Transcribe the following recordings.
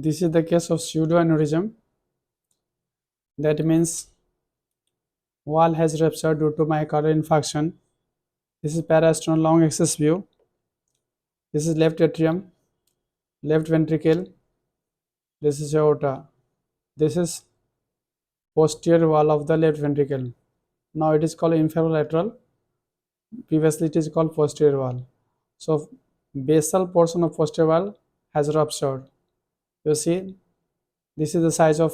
This is the case of pseudo aneurysm. That means wall has ruptured due to myocardial infarction. This is parasternal long axis view. This is left atrium, left ventricle. This is aorta. This is posterior wall of the left ventricle. Now it is called inferolateral. Previously it is called posterior wall. So basal portion of posterior wall has ruptured. You see, this is the size of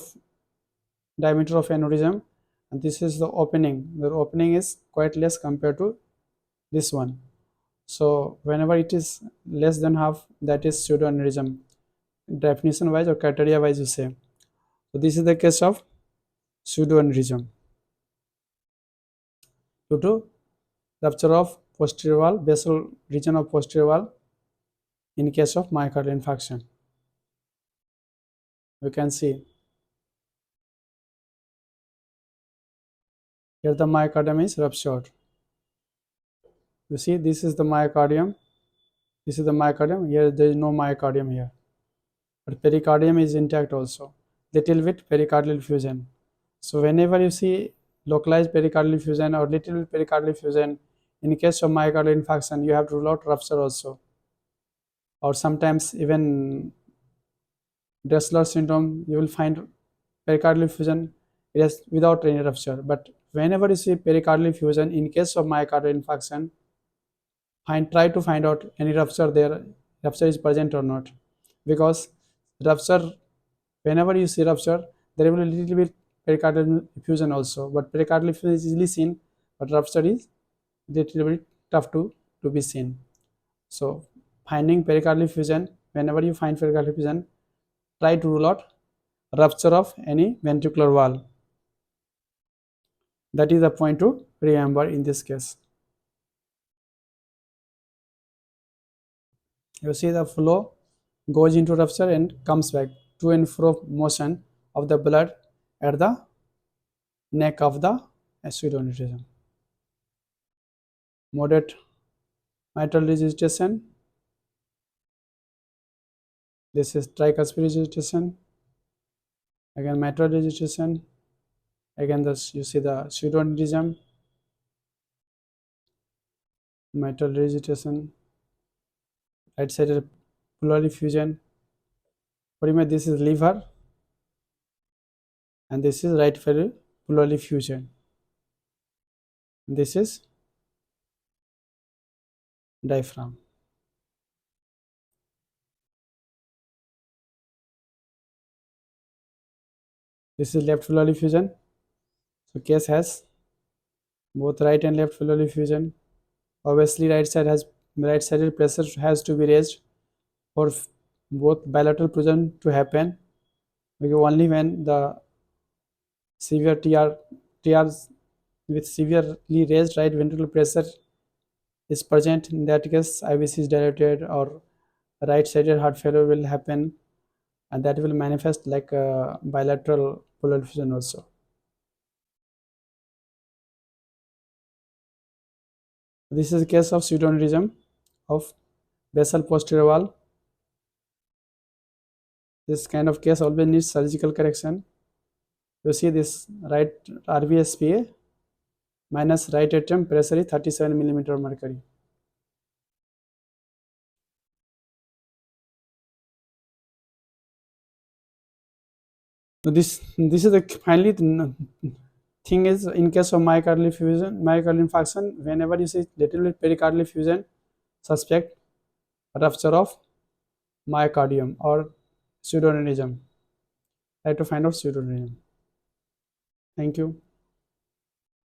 diameter of aneurysm, and this is the opening. The opening is quite less compared to this one. So whenever it is less than half, that is pseudo aneurysm. Definition wise or criteria wise, you say. So this is the case of pseudo aneurysm due to rupture of posterior wall, basal region of posterior wall in case of myocardial infarction. You can see here the myocardium is ruptured. You see, this is the myocardium. This is the myocardium. Here there is no myocardium here, but pericardium is intact also. Little bit pericardial effusion. So whenever you see localized pericardial effusion or little bit pericardial effusion, in case of myocardial infarction, you have to rule out rupture also, or sometimes even Dressler syndrome, you will find pericardial effusion without any rupture. But whenever you see pericardial effusion in case of myocardial infarction, try to find out any rupture is present or not, because rupture, whenever you see rupture, there will be a little bit pericardial effusion also, but pericardial effusion is easily seen, but rupture is little bit tough to be seen. So finding pericardial effusion, whenever you find pericardial effusion, try to rule out rupture of any ventricular wall. That is the point to remember in this case. You see the flow goes into rupture and comes back, to and fro motion of the blood at the neck of the pseudoaneurysm. Moderate mitral regurgitation. This is tricuspid regurgitation. Again mitral regurgitation. Again you see the pseudoaneurysm, mitral regurgitation, right sided pleural effusion. Remember, this is liver and this is right pleural effusion. This is diaphragm. This is left pleural effusion. So case has both right and left pleural effusion. Obviously right sided pressure has to be raised for both bilateral fusion to happen, because only when the severe TRs with severely raised right ventricular pressure is present, in that case IVC is dilated or right sided heart failure will happen, and that will manifest like a bilateral pleural effusion also. This is a case of pseudoaneurysm of basal posterior wall. This kind of case always needs surgical correction. You see this right RVSPA minus right atrium pressure is 37 millimeter mercury. So this is the finally thing is, in case of myocardial effusion, myocardial infarction, whenever you see little bit pericardial effusion, suspect rupture of myocardium or pseudoaneurysm. Try to find out pseudoaneurysm. Thank you.